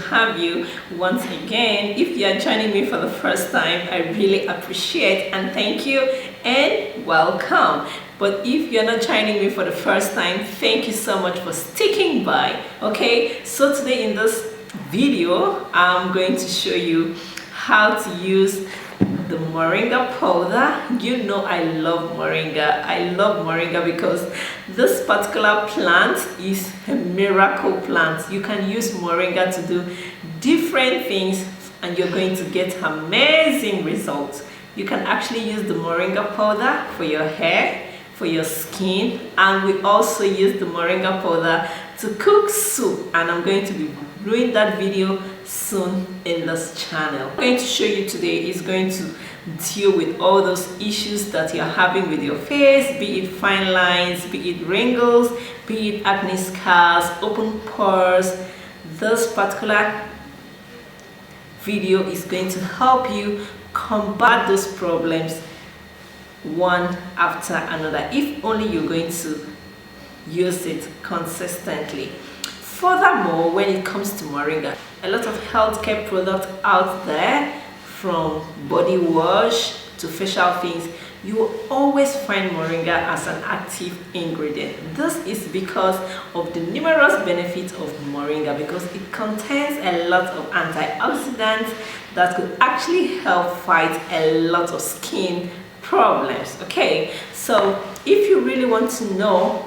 have you once again. If you are joining me for the first time, I really appreciate and thank you and welcome. But if you're not joining me for the first time, thank you so much for sticking by. Okay, so today in this video, I'm going to show you how to use the moringa powder. You know I love moringa. I love moringa because this particular plant is a miracle plant. You can use moringa to do different things and you're going to get amazing results. You can actually use the moringa powder for your hair, for your skin, and we also use the moringa powder to cook soup, and I'm going to be doing that video soon in this channel. What I'm going to show you today is going to deal with all those issues that you're having with your face, be it fine lines, be it wrinkles, be it acne scars, open pores. This particular video is going to help you combat those problems one after another, if only you're going to use it consistently. Furthermore, when it comes to moringa, a lot of healthcare products out there, from body wash to facial things, you will always find moringa as an active ingredient. This is because of the numerous benefits of moringa, because it contains a lot of antioxidants that could actually help fight a lot of skin problems. Okay, so if you really want to know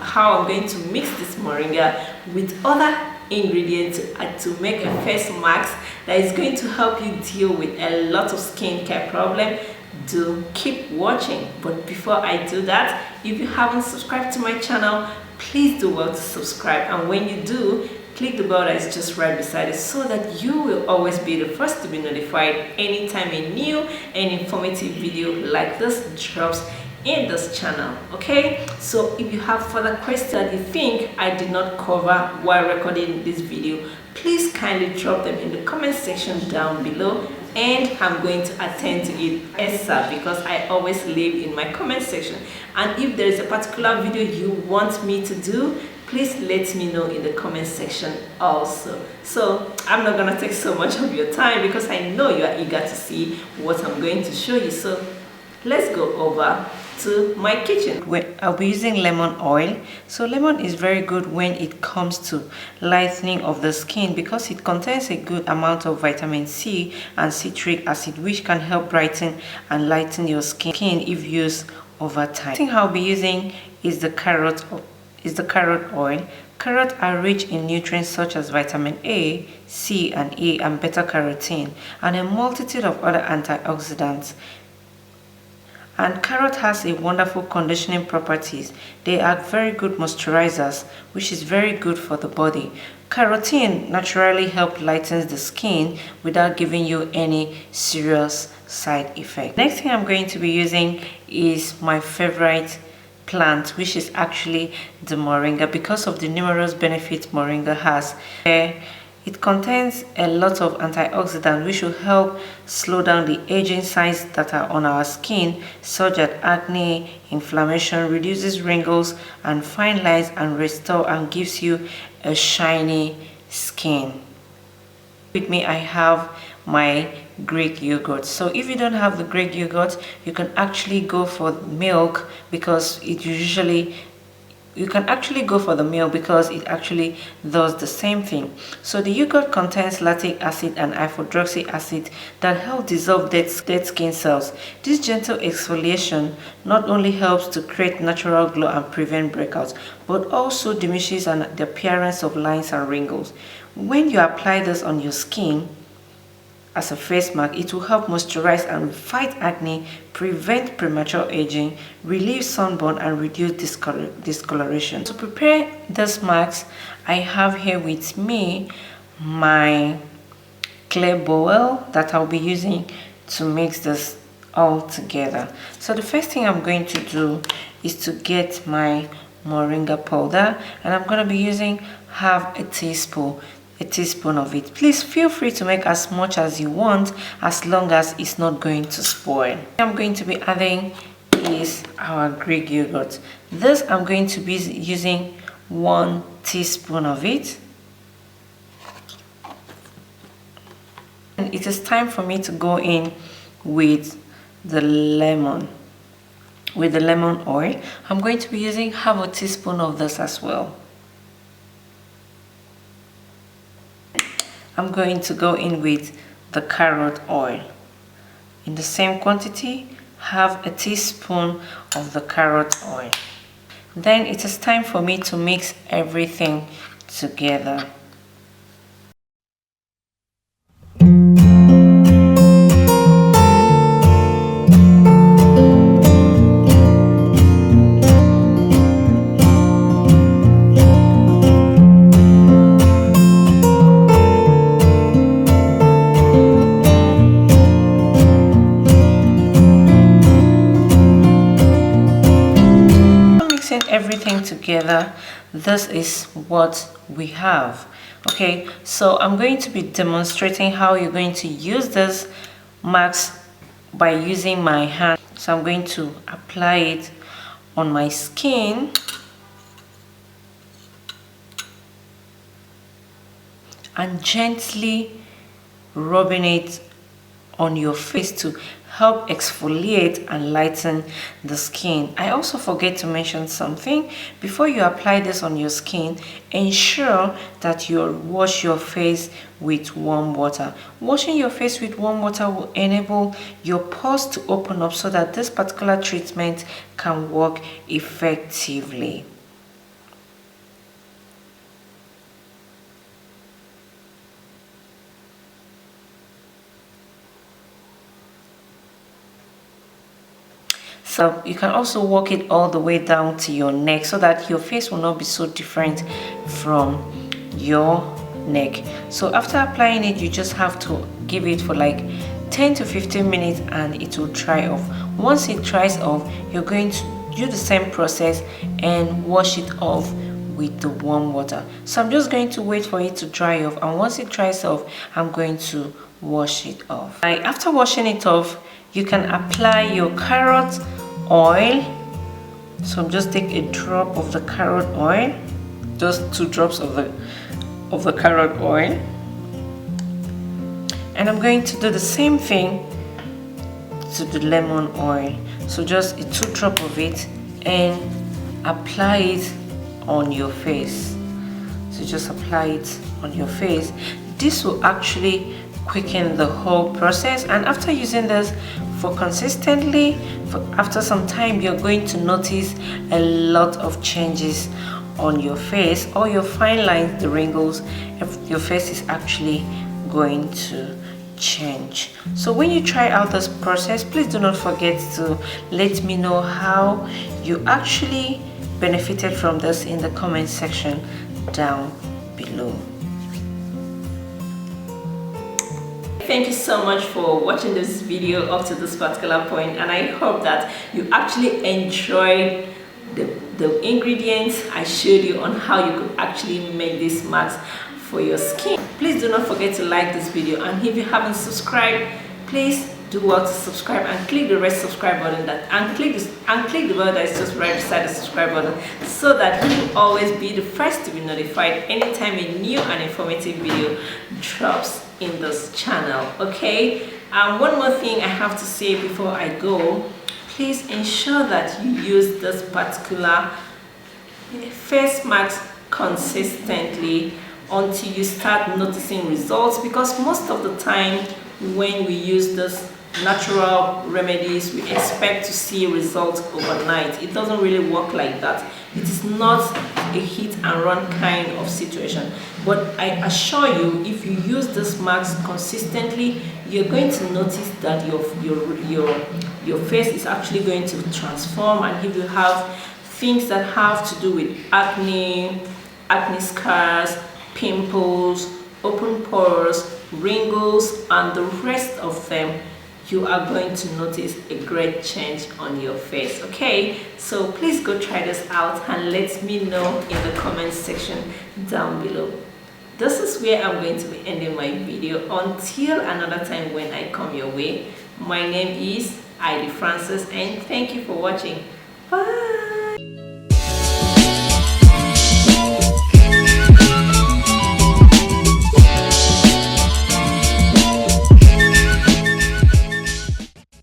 how I'm going to mix this moringa with other ingredients to make a face mask that is going to help you deal with a lot of skincare problem, do keep watching. But before I do that, if you haven't subscribed to my channel, please do well to subscribe, and when you do, click the bell that is just right beside it so that you will always be the first to be notified anytime a new and informative video like this drops in this channel. Okay, so if you have further questions that you think I did not cover while recording this video, please kindly drop them in the comment section down below, and I'm going to attend to it ASAP because I always leave in my comment section. And if there is a particular video you want me to do, please let me know in the comment section also. So I'm not gonna take so much of your time because I know you are eager to see what I'm going to show you. So let's go over to my kitchen. I'll be using lemon oil. So lemon is very good when it comes to lightening of the skin because it contains a good amount of vitamin C and citric acid, which can help brighten and lighten your skin if used over time. The thing I'll be using is the carrot oil. Carrots are rich in nutrients such as vitamin A, C, and E, and beta-carotene, and a multitude of other antioxidants. And carrot has a wonderful conditioning properties. They are very good moisturizers, which is very good for the body. Carotene naturally helps lighten the skin without giving you any serious side effect. Next thing I'm going to be using is my favorite plant, which is actually the moringa, because of the numerous benefits moringa has. It contains a lot of antioxidants which will help slow down the aging signs that are on our skin, such as acne, inflammation, reduces wrinkles and fine lines, and restore and gives you a shiny skin. With me I have my Greek yogurt. So if you don't have the Greek yogurt, you can actually go for milk, because you can actually go for the milk because it actually does the same thing. So the yogurt contains lactic acid and hydroxy acid that help dissolve dead skin cells. This gentle exfoliation not only helps to create natural glow and prevent breakouts, but also diminishes the appearance of lines and wrinkles. When you apply this on your skin as a face mask, it will help moisturize and fight acne, prevent premature aging, relieve sunburn, and reduce discoloration. To prepare this mask, I have here with me my clay bowl that I'll be using to mix this all together. So the first thing I'm going to do is to get my moringa powder, and I'm going to be using half a teaspoon of it. Please feel free to make as much as you want, as long as it's not going to spoil. I'm going to be adding is our Greek yogurt. This I'm going to be using 1 teaspoon of it. And it is time for me to go in with the lemon. With the lemon oil, I'm going to be using half a teaspoon of this as well. I'm going to go in with the carrot oil. In the same quantity, half a teaspoon of the carrot oil. Then it is time for me to mix everything together. Everything together, this is what we have. Okay, so I'm going to be demonstrating how you're going to use this mask by using my hand. So I'm going to apply it on my skin and gently rubbing it on your face to help exfoliate and lighten the skin. I also forget to mention something. Before you apply this on your skin, ensure that you wash your face with warm water. Washing your face with warm water will enable your pores to open up so that this particular treatment can work effectively. So you can also work it all the way down to your neck so that your face will not be so different from your neck. So after applying it, you just have to give it for like 10 to 15 minutes and it will dry off. Once it dries off, you're going to do the same process and wash it off with the warm water. So I'm just going to wait for it to dry off, and once it dries off, I'm going to wash it off. After washing it off, you can apply your carrot oil. So just take a drop of the carrot oil, just 2 drops of the carrot oil, and I'm going to do the same thing to the lemon oil. So just a 2 drops of it and apply it on your face. So just apply it on your face. This will actually quicken the whole process, and after using this for consistently after some time, you're going to notice a lot of changes on your face. All your fine lines, the wrinkles, your face is actually going to change. So when you try out this process, please do not forget to let me know how you actually benefited from this in the comment section down below. Thank you so much for watching this video up to this particular point, and I hope that you actually enjoyed the ingredients I showed you on how you could actually make this mask for your skin. Please do not forget to like this video, and if you haven't subscribed, please do well to subscribe and click the red subscribe button and click the bell that is just right beside the subscribe button, so that you will always be the first to be notified anytime a new and informative video drops in this channel. Okay, and one more thing I have to say before I go: please ensure that you use this particular face mask consistently until you start noticing results, because most of the time when we use this natural remedies, we expect to see results overnight. It doesn't really work like that. It is not a hit and run kind of situation, but I assure you, if you use this mask consistently, you're going to notice that your face is actually going to transform. And if you have things that have to do with acne scars, pimples, open pores, wrinkles, and the rest of them, you are going to notice a great change on your face. Okay, so please go try this out and let me know in the comment section down below. This is where I'm going to be ending my video. Until another time when I come your way, my name is Heidi Francis, and thank you for watching. Bye.